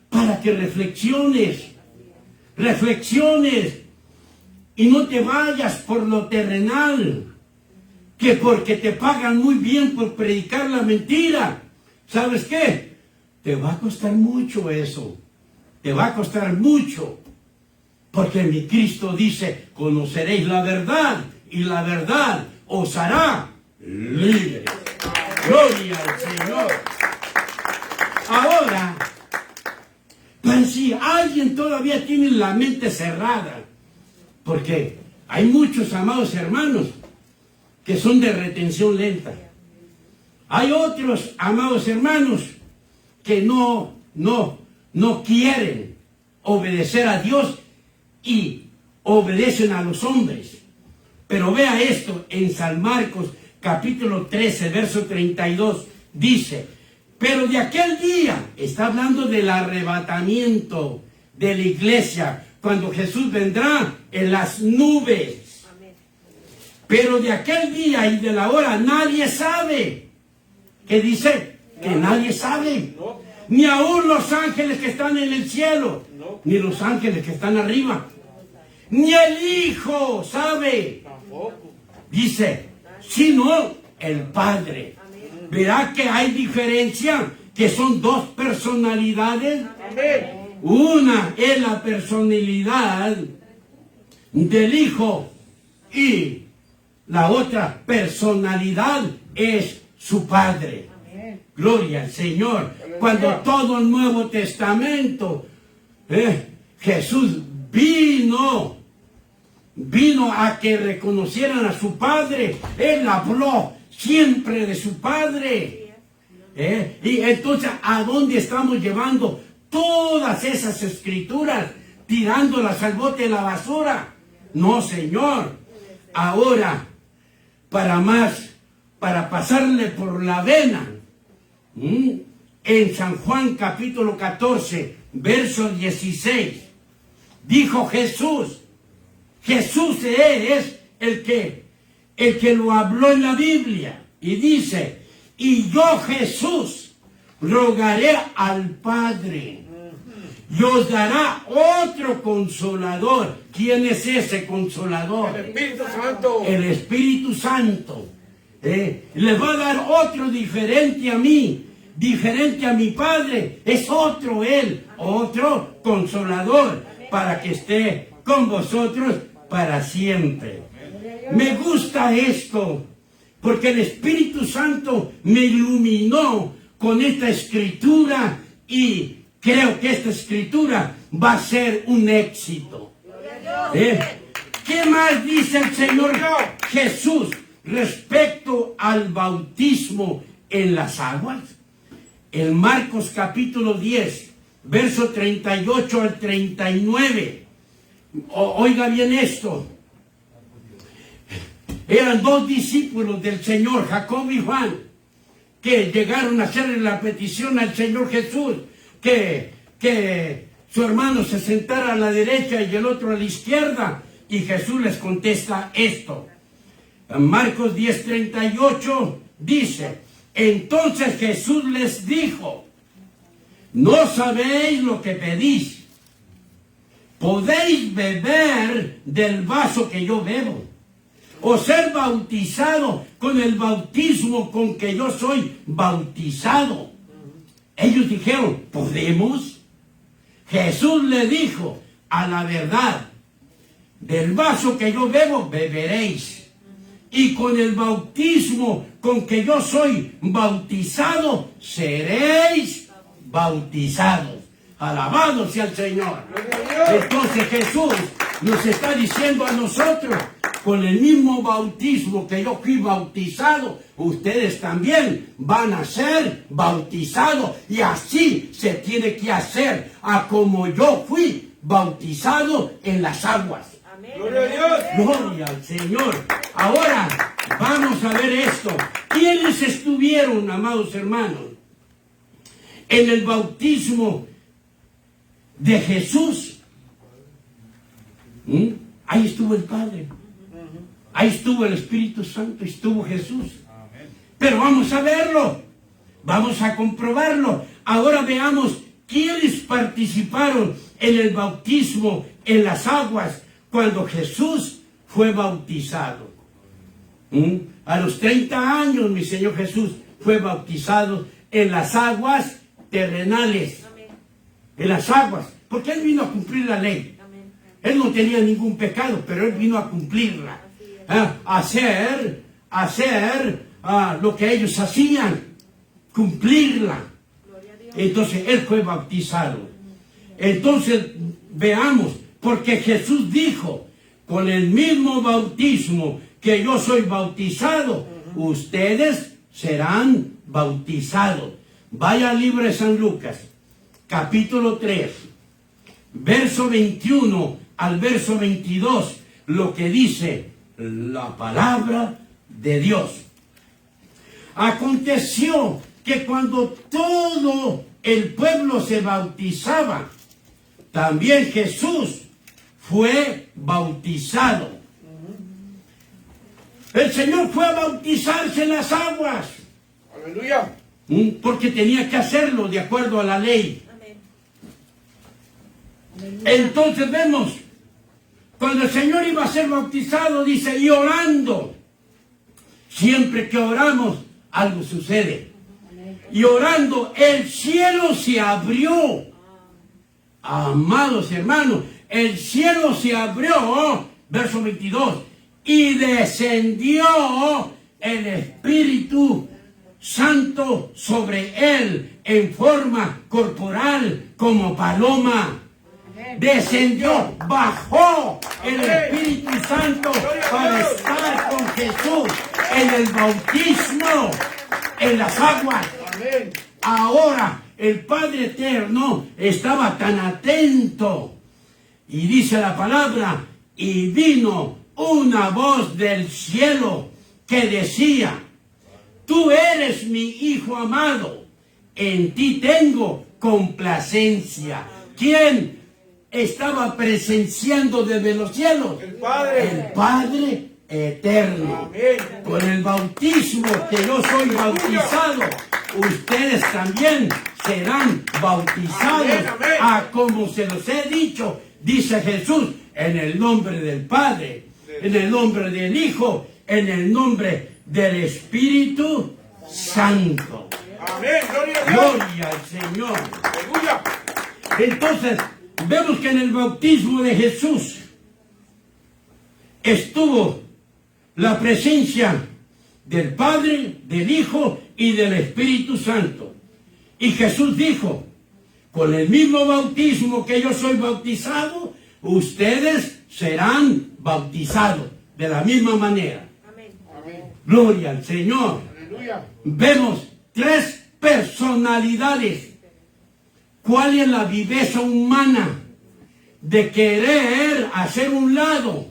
Speaker 1: para que reflexiones y no te vayas por lo terrenal, que porque te pagan muy bien por predicar la mentira. ¿Sabes qué? Te va a costar mucho eso. Te va a costar mucho. Porque mi Cristo dice: conoceréis la verdad, y la verdad os hará libres. Gloria al Señor. Ahora, pues si alguien todavía tiene la mente cerrada, porque hay muchos, amados hermanos, que son de retención lenta. Hay otros, amados hermanos, que no quieren obedecer a Dios y obedecen a los hombres. Pero vea esto en San Marcos capítulo 13, verso 32, dice: pero de aquel día, está hablando del arrebatamiento de la iglesia, cuando Jesús vendrá en las nubes. Pero de aquel día y de la hora nadie sabe. ¿Qué dice? Que nadie sabe.
Speaker 2: No.
Speaker 1: Ni aún los ángeles que están en el cielo,
Speaker 2: No.
Speaker 1: ni los ángeles que están arriba, ni el Hijo sabe.
Speaker 2: Tampoco.
Speaker 1: Dice, sino el Padre. Verá que hay diferencia, que son dos personalidades.
Speaker 2: Amén.
Speaker 1: Una es la personalidad del Hijo y la otra personalidad es su Padre. Gloria al Señor. Cuando todo el Nuevo Testamento, Jesús vino a que reconocieran a su Padre. Él habló siempre de su Padre. Y entonces, ¿a dónde estamos llevando todas esas escrituras? Tirándolas al bote de la basura. No, Señor. Ahora, para pasarle por la vena, en San Juan capítulo 14, verso 16, dijo Jesús es el que lo habló en la Biblia, y dice: y yo, Jesús, rogaré al Padre y os dará otro consolador. ¿Quién es ese consolador?
Speaker 2: El Espíritu Santo.
Speaker 1: El Espíritu Santo. Le va a dar otro diferente a mí, diferente a mi Padre. Es otro Él, otro consolador, para que esté con vosotros para siempre. Me gusta esto, porque el Espíritu Santo me iluminó con esta escritura y creo que esta escritura va a ser un éxito. ¿Qué más dice el Señor Jesús respecto al bautismo en las aguas? En Marcos capítulo 10, verso 38 al 39. Oiga bien esto. Eran dos discípulos del Señor, Jacobo y Juan, que llegaron a hacerle la petición al Señor Jesús, que su hermano se sentara a la derecha y el otro a la izquierda, y Jesús les contesta esto. En Marcos 10:38 dice: entonces Jesús les dijo, no sabéis lo que pedís. ¿Podéis beber del vaso que yo bebo? ¿O ser bautizado con el bautismo con que yo soy bautizado? Ellos dijeron, ¿podemos? Jesús le dijo, a la verdad, del vaso que yo bebo, beberéis. Y con el bautismo con que yo soy bautizado, seréis bautizados. Alabado sea el Señor. Entonces Jesús nos está diciendo a nosotros, con el mismo bautismo que yo fui bautizado, ustedes también van a ser bautizados. Y así se tiene que hacer, a como yo fui bautizado en las aguas.
Speaker 2: Gloria a Dios.
Speaker 1: Gloria al Señor. Ahora vamos a ver esto. ¿Quiénes estuvieron, amados hermanos, en el bautismo de Jesús? Ahí estuvo el Padre, ahí estuvo el Espíritu Santo, estuvo Jesús. Pero vamos a verlo, vamos a comprobarlo. Ahora veamos quiénes participaron en el bautismo en las aguas cuando Jesús fue bautizado. A los 30 años mi Señor Jesús fue bautizado en las aguas terrenales. En las aguas, porque Él vino a cumplir la ley. Él no tenía ningún pecado, pero Él vino a cumplirla. Hacer lo que ellos hacían, cumplirla. Entonces Él fue bautizado. Entonces veamos, porque Jesús dijo, con el mismo bautismo que yo soy bautizado, ustedes serán bautizados. Vaya al libro de San Lucas, capítulo 3, verso 21 al verso 22, lo que dice la palabra de Dios. Aconteció que cuando todo el pueblo se bautizaba, también Jesús fue bautizado. El Señor fue a bautizarse en las aguas.
Speaker 2: Aleluya.
Speaker 1: Porque tenía que hacerlo de acuerdo a la ley. Entonces vemos, cuando el Señor iba a ser bautizado, dice, y orando. Siempre que oramos, algo sucede. Y orando, el cielo se abrió. Amados hermanos, el cielo se abrió, verso 22, y descendió el Espíritu Santo sobre él en forma corporal como paloma. Descendió, bajó el Espíritu Santo para estar con Jesús en el bautismo, en las aguas. Ahora el Padre Eterno estaba tan atento, y dice la palabra, y vino una voz del cielo que decía, tú eres mi Hijo amado, en ti tengo complacencia. ¿Quién estaba presenciando desde los cielos?
Speaker 2: El Padre.
Speaker 1: El Padre Eterno.
Speaker 2: Amén.
Speaker 1: Con el bautismo que yo soy bautizado, ustedes también serán bautizados.
Speaker 2: Amén, amén.
Speaker 1: A como se los he dicho, dice Jesús, en el nombre del Padre, en el nombre del Hijo, en el nombre del Espíritu Santo.
Speaker 2: Amén. Gloria a Dios.
Speaker 1: Gloria al Señor.
Speaker 2: Aleluya.
Speaker 1: Entonces, vemos que en el bautismo de Jesús estuvo la presencia del Padre, del Hijo y del Espíritu Santo. Y Jesús dijo, con el mismo bautismo que yo soy bautizado, ustedes serán bautizados de la misma manera.
Speaker 2: Amén.
Speaker 1: Gloria al Señor.
Speaker 2: Aleluya.
Speaker 1: Vemos tres personalidades. ¿Cuál es la viveza humana de querer hacer un lado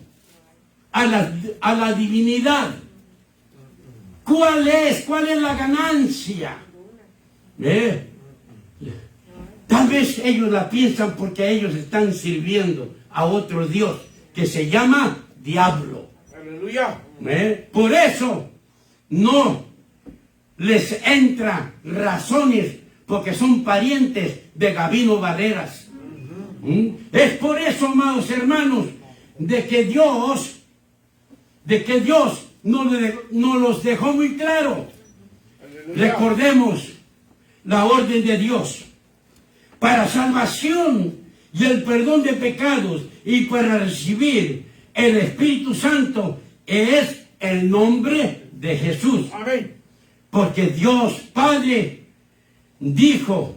Speaker 1: a la divinidad? ¿Cuál es la ganancia? Tal vez ellos la piensan porque ellos están sirviendo a otro Dios que se llama diablo.
Speaker 2: Aleluya.
Speaker 1: Por eso no les entra razones, porque son parientes de Gabino Barreras. Es por eso, amados hermanos, de que Dios no los dejó muy claro.
Speaker 2: Aleluya.
Speaker 1: Recordemos la orden de Dios para salvación y el perdón de pecados, y para recibir el Espíritu Santo es el nombre de Jesús.
Speaker 2: Amén.
Speaker 1: Porque Dios Padre dijo: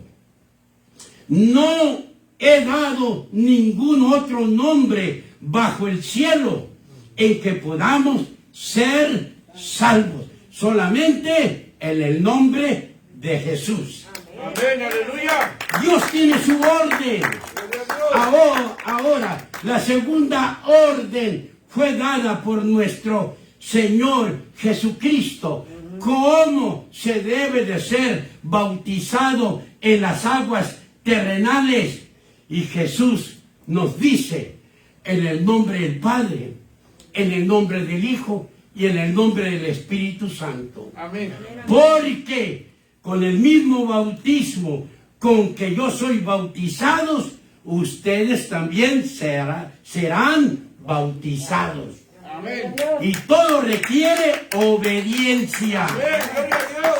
Speaker 1: no he dado ningún otro nombre bajo el cielo en que podamos ser salvos, solamente en el nombre de Jesús.
Speaker 2: Amén. Aleluya.
Speaker 1: Dios tiene su orden. Ahora, la segunda orden fue dada por nuestro Señor Jesucristo. ¿Cómo se debe de ser bautizado en las aguas terrenales? Y Jesús nos dice: en el nombre del Padre, en el nombre del Hijo y en el nombre del Espíritu Santo.
Speaker 2: Amén.
Speaker 1: Porque con el mismo bautismo con que yo soy bautizados, ustedes también serán bautizados.
Speaker 2: Amén.
Speaker 1: Y todo requiere obediencia.
Speaker 2: Amén. Gloria a Dios.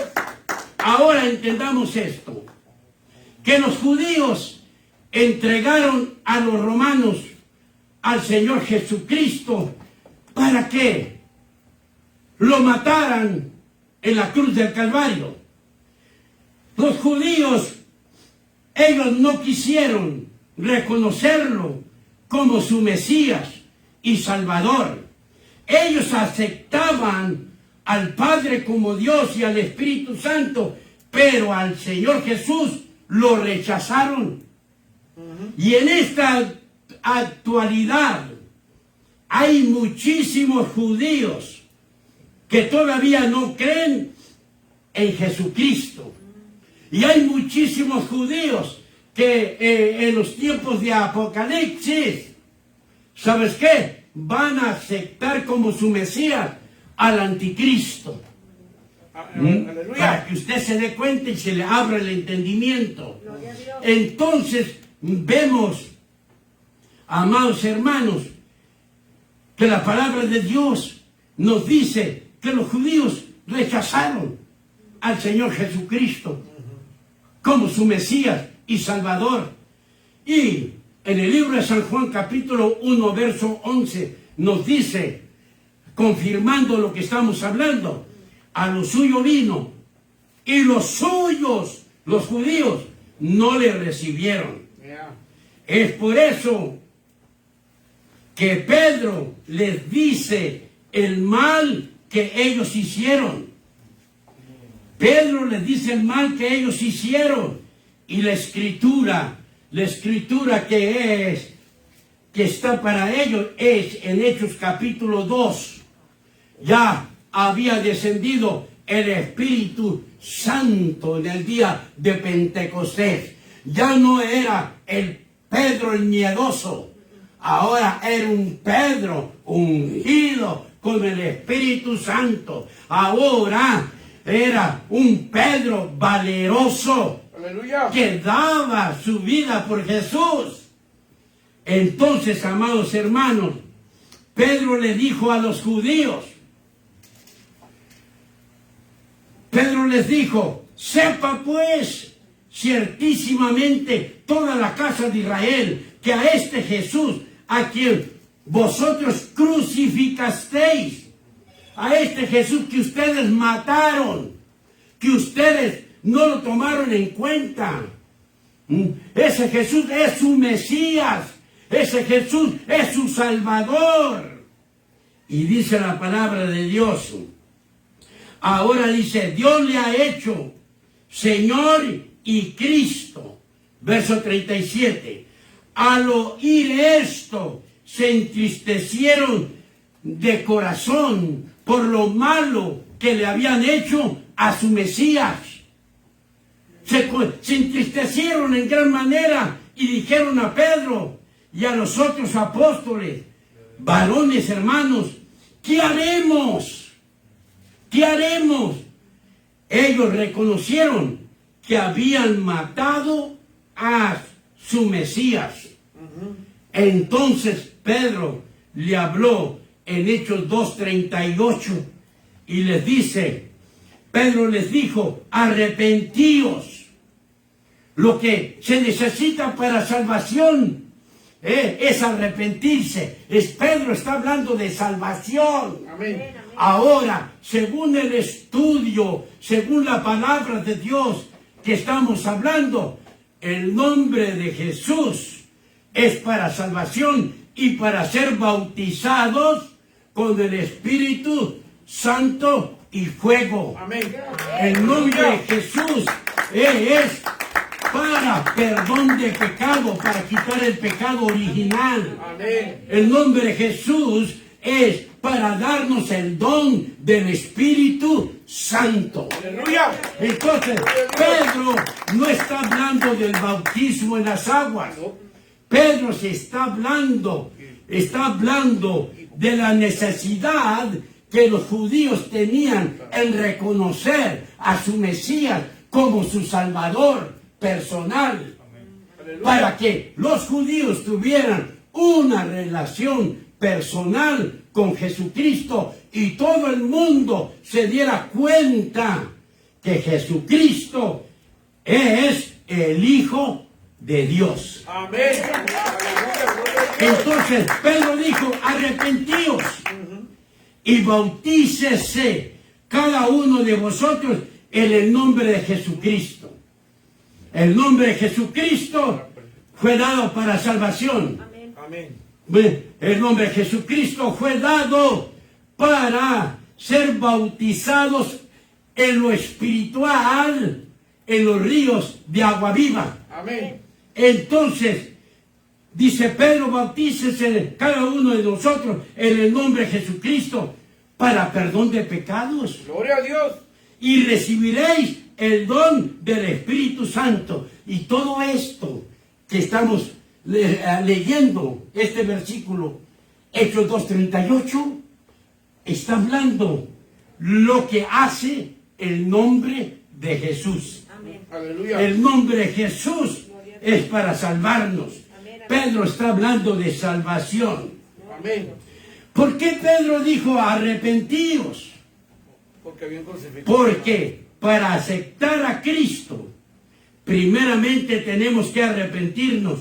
Speaker 1: Ahora entendamos esto: que los judíos entregaron a los romanos al Señor Jesucristo para que lo mataran en la cruz del Calvario. Los judíos, ellos no quisieron reconocerlo como su Mesías y Salvador. Ellos aceptaban al Padre como Dios y al Espíritu Santo, pero al Señor Jesús lo rechazaron. Y en esta actualidad hay muchísimos judíos que todavía no creen en Jesucristo. Y hay muchísimos judíos que en los tiempos de Apocalipsis, ¿sabes qué? Van a aceptar como su Mesías al Anticristo.
Speaker 2: Aleluya.
Speaker 1: Para que usted se dé cuenta y se le abra el entendimiento. Entonces vemos, amados hermanos, que la palabra de Dios nos dice que los judíos rechazaron al Señor Jesucristo como su Mesías y Salvador. Y en el libro de San Juan capítulo 1 verso 11 nos dice, confirmando lo que estamos hablando: a lo suyo vino y los suyos, los judíos, no le recibieron.
Speaker 2: Yeah.
Speaker 1: Es por eso que Pedro les dice el mal que ellos hicieron. Pedro les dice el mal que ellos hicieron. Y la escritura que está para ellos es en Hechos capítulo 2. Ya había descendido el Espíritu Santo en el día de Pentecostés. Ya no era el Pedro el miedoso. Ahora era un Pedro ungido con el Espíritu Santo. Ahora era un Pedro valeroso,
Speaker 2: Aleluya.
Speaker 1: que daba su vida por Jesús. Entonces, amados hermanos, Pedro le dijo a los judíos, Pedro les dijo: sepa pues ciertísimamente toda la casa de Israel que a este Jesús, a quien vosotros crucificasteis, a este Jesús que ustedes mataron, que ustedes no lo tomaron en cuenta, Ese Jesús es su Mesías. Ese Jesús es su Salvador. Y dice la palabra de Dios. Ahora dice, Dios le ha hecho Señor y Cristo. Verso 37. Al oír esto, se entristecieron de corazón por lo malo que le habían hecho a su Mesías. Se entristecieron en gran manera y dijeron a Pedro y a los otros apóstoles, varones hermanos, ¿qué haremos? ¿Qué haremos? Ellos reconocieron que habían matado a su Mesías. Entonces Pedro le habló en Hechos 2:38 y les dice, Pedro les dijo, arrepentíos. Lo que se necesita para salvación es arrepentirse. Pedro está hablando de salvación.
Speaker 2: Amén.
Speaker 1: Ahora, según el estudio, según la palabra de Dios que estamos hablando, el nombre de Jesús es para salvación y para ser bautizados con el Espíritu Santo y fuego.
Speaker 2: Amén.
Speaker 1: El nombre de Jesús es para perdón de pecado, para quitar el pecado original.
Speaker 2: Amén.
Speaker 1: El nombre de Jesús es para darnos el don del Espíritu Santo.
Speaker 2: Aleluya.
Speaker 1: Entonces, Pedro no está hablando del bautismo en las aguas. Pedro se está hablando de la necesidad que los judíos tenían en reconocer a su Mesías como su Salvador personal, para que los judíos tuvieran una relación personal con Jesucristo y todo el mundo se diera cuenta que Jesucristo es el Hijo de Dios.
Speaker 2: Amén.
Speaker 1: Entonces Pedro dijo, arrepentíos y bautícese cada uno de vosotros en el nombre de Jesucristo. El nombre de Jesucristo fue dado para salvación.
Speaker 2: Amén.
Speaker 1: El nombre de Jesucristo fue dado para ser bautizados en lo espiritual, en los ríos de agua viva.
Speaker 2: Amén.
Speaker 1: Entonces, dice Pedro, bautícese cada uno de nosotros en el nombre de Jesucristo para perdón de pecados.
Speaker 2: Gloria a Dios.
Speaker 1: Y recibiréis el don del Espíritu Santo. Y todo esto que estamos leyendo, este versículo, Hechos 2:38, está hablando lo que hace el nombre de Jesús.
Speaker 3: Amén.
Speaker 2: Aleluya.
Speaker 1: El nombre de Jesús es para salvarnos.
Speaker 3: Amén.
Speaker 1: Pedro está hablando de salvación.
Speaker 2: Amén.
Speaker 1: ¿Por qué Pedro dijo arrepentíos?
Speaker 2: Porque habían crucificado.
Speaker 1: Porque para aceptar a Cristo, primeramente tenemos que arrepentirnos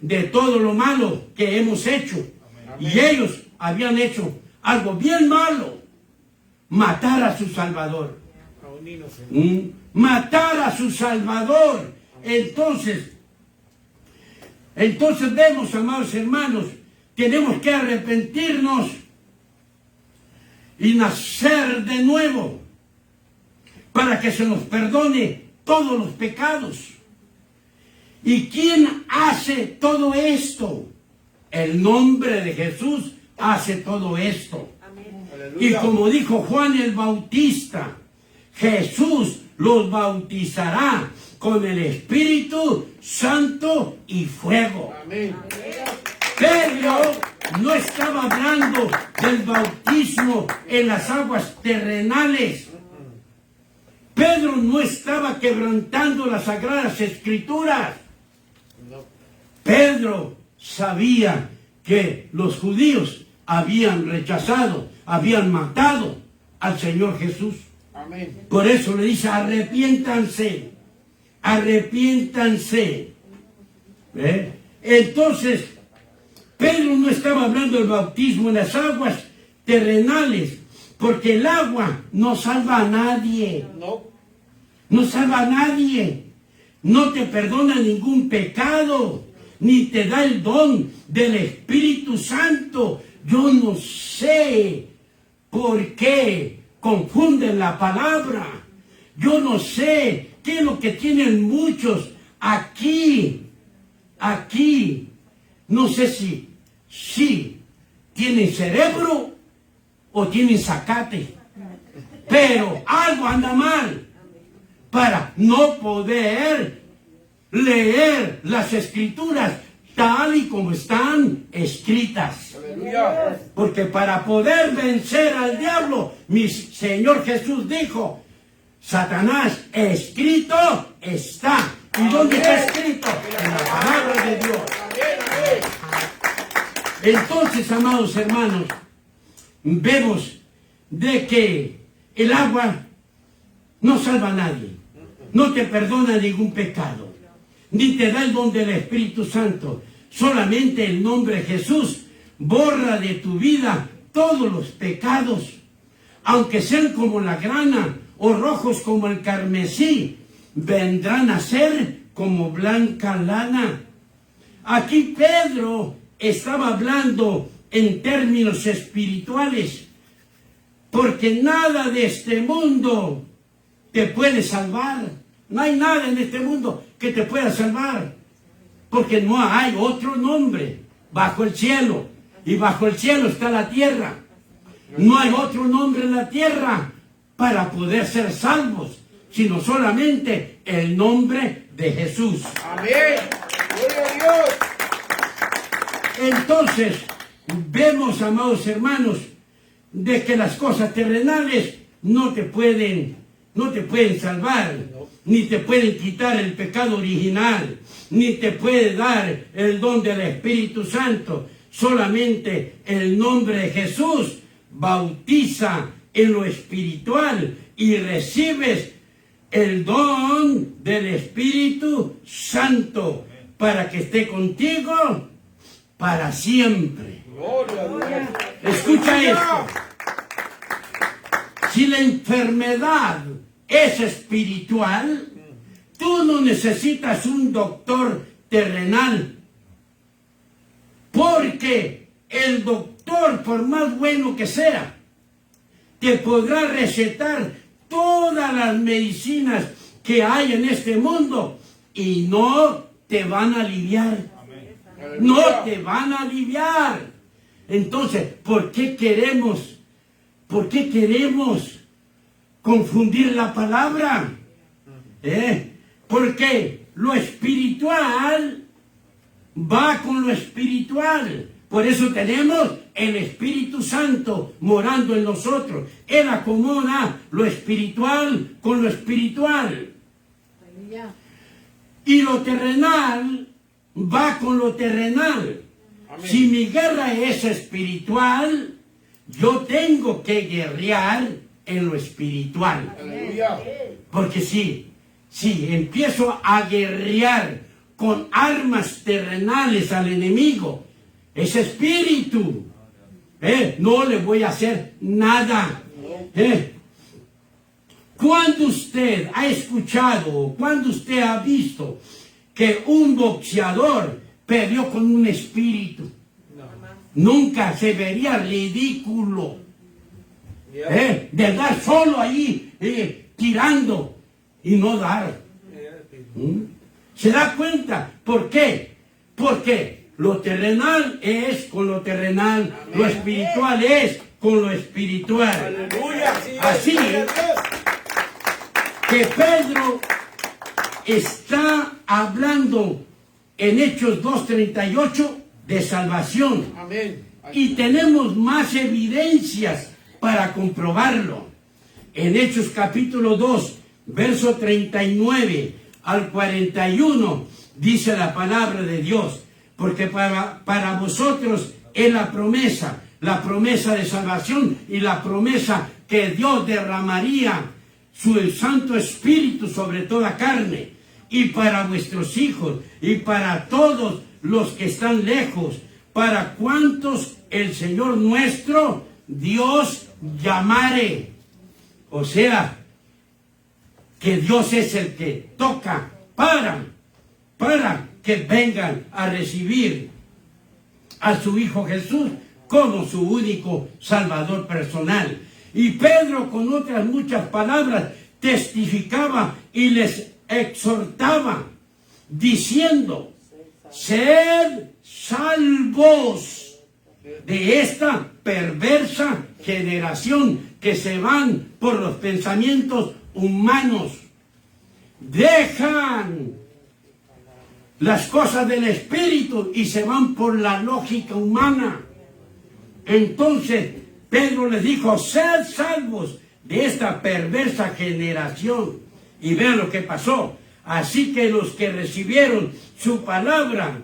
Speaker 1: de todo lo malo que hemos hecho.
Speaker 2: Amén.
Speaker 1: Y ellos habían hecho algo bien malo, matar a su Salvador.
Speaker 2: A un inocente.
Speaker 1: Matar a su Salvador. Entonces vemos, amados hermanos, tenemos que arrepentirnos y nacer de nuevo para que se nos perdone todos los pecados. ¿Y quién hace todo esto? El nombre de Jesús hace todo esto.
Speaker 3: Amén.
Speaker 1: Y
Speaker 2: Aleluya.
Speaker 1: como dijo Juan el Bautista, Jesús los bautizará con el Espíritu Santo y fuego.
Speaker 2: Amén.
Speaker 1: Pedro no estaba hablando del bautismo en las aguas terrenales. Pedro no estaba quebrantando las sagradas escrituras.
Speaker 2: No.
Speaker 1: Pedro sabía que los judíos habían rechazado, habían matado al Señor Jesús.
Speaker 2: Amén.
Speaker 1: Por eso le dice, arrepiéntanse, arrepiéntanse. Entonces, Pedro no estaba hablando del bautismo en las aguas terrenales, porque el agua no salva a nadie,
Speaker 2: No.
Speaker 1: no salva a nadie. no te perdona ningún pecado, ni te da el don del Espíritu Santo. Yo no sé por qué confunden la palabra. Yo no sé qué es lo que tienen muchos aquí. No sé si tienen cerebro o tienen zacate. Pero algo anda mal para no poder leer las escrituras tal y como están escritas.
Speaker 2: Aleluya.
Speaker 1: Porque para poder vencer al diablo, mi Señor Jesús dijo, Satanás, escrito está. ¿Y dónde está escrito? En la palabra de Dios. Entonces, amados hermanos, vemos de que el agua no salva a nadie, no te perdona ningún pecado, ni te da el don del Espíritu Santo. Solamente el nombre de Jesús borra de tu vida todos los pecados, aunque sean como la grana o rojos como el carmesí, vendrán a ser como blanca lana. Aquí Pedro estaba hablando en términos espirituales, porque nada de este mundo te puede salvar. No hay nada en este mundo que te pueda salvar, porque no hay otro nombre bajo el cielo, y bajo el cielo está la tierra. No hay otro nombre en la tierra para poder ser salvos, sino solamente el nombre de Jesús.
Speaker 2: Amén. Gloria a Dios.
Speaker 1: Entonces, vemos, amados hermanos, de que las cosas terrenales no te pueden salvar, ni te pueden quitar el pecado original, ni te puede dar el don del Espíritu Santo. Solamente el nombre de Jesús bautiza en lo espiritual y recibes el don del Espíritu Santo para que esté contigo para siempre.
Speaker 2: Gloria a Dios.
Speaker 1: Escucha esto. Si la enfermedad es espiritual, tú no necesitas un doctor terrenal, porque el doctor, por más bueno que sea, te podrá recetar todas las medicinas que hay en este mundo y no te van a aliviar. No te van a aliviar. Entonces, ¿por qué queremos confundir la palabra? Porque lo espiritual va con lo espiritual. Por eso tenemos el Espíritu Santo morando en nosotros. Él acomoda lo espiritual con lo espiritual. Y lo terrenal va con lo terrenal.
Speaker 2: Amén.
Speaker 1: Si mi guerra es espiritual, yo tengo que guerrear en lo espiritual.
Speaker 2: Aleluya.
Speaker 1: Porque si empiezo a guerrear con armas terrenales al enemigo, ese espíritu, no le voy a hacer nada. ¿Cuándo usted ha escuchado, cuándo usted ha visto que un boxeador peleó con un espíritu? Nunca. Se vería ridículo de dar solo ahí tirando y no dar. ¿Se da cuenta? ¿Por qué? Porque lo terrenal es con lo terrenal, lo espiritual es con lo espiritual.
Speaker 2: Aleluya.
Speaker 1: Así que Pedro está hablando en Hechos 2:38 de salvación.
Speaker 2: Amén.
Speaker 1: Y tenemos más evidencias para comprobarlo. En Hechos capítulo 2, verso 39 al 41, dice la palabra de Dios, porque para vosotros es la promesa de salvación y la promesa que Dios derramaría su Santo Espíritu sobre toda carne, y para vuestros hijos y para todos los que están lejos, para cuantos el Señor nuestro Dios llamare. O sea, que Dios es el que toca para que vengan a recibir a su Hijo Jesús como su único Salvador personal. Y Pedro, con otras muchas palabras, testificaba y les exhortaba, diciendo: sed salvos de esta perversa generación que se van por los pensamientos humanos. Dejan las cosas del Espíritu y se van por la lógica humana. Entonces Pedro les dijo: sed salvos de esta perversa generación. Y vean lo que pasó. Así que los que recibieron su palabra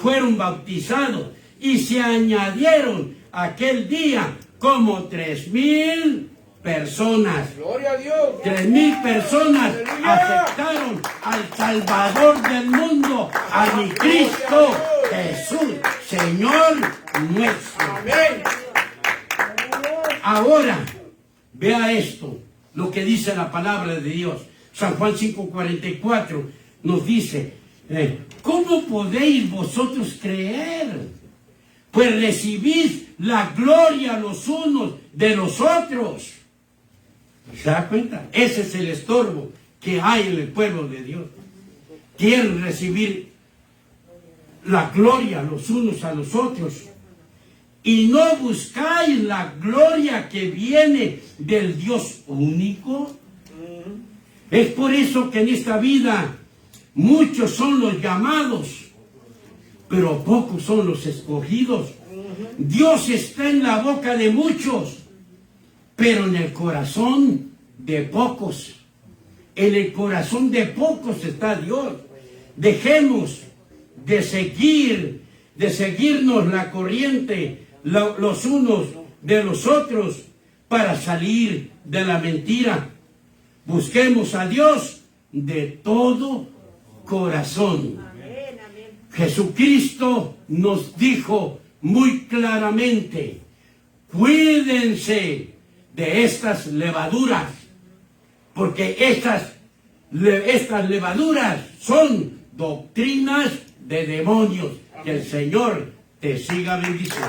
Speaker 1: fueron bautizados, y se añadieron aquel día como 3,000 personas.
Speaker 2: Gloria a Dios.
Speaker 1: 3,000 personas
Speaker 2: Aleluya.
Speaker 1: aceptaron al Salvador del mundo, a mi Cristo Jesús, Señor nuestro.
Speaker 2: Amén.
Speaker 1: Ahora, vea esto, lo que dice la palabra de Dios. San Juan 5:44 nos dice: ¿cómo podéis vosotros creer? Pues recibís la gloria los unos de los otros. ¿Se da cuenta? Ese es el estorbo que hay en el pueblo de Dios. Quieren recibir la gloria los unos a los otros, y no buscáis la gloria que viene del Dios único. Es por eso que en esta vida muchos son los llamados, pero pocos son los escogidos. Dios está en la boca de muchos, pero en el corazón de pocos. En el corazón de pocos está Dios. Dejemos de seguirnos la corriente los unos de los otros para salir de la mentira. Busquemos a Dios de todo corazón. Jesucristo nos dijo muy claramente: cuídense de estas levaduras, porque estas levaduras son doctrinas de demonios. Que el Señor te siga bendiciendo.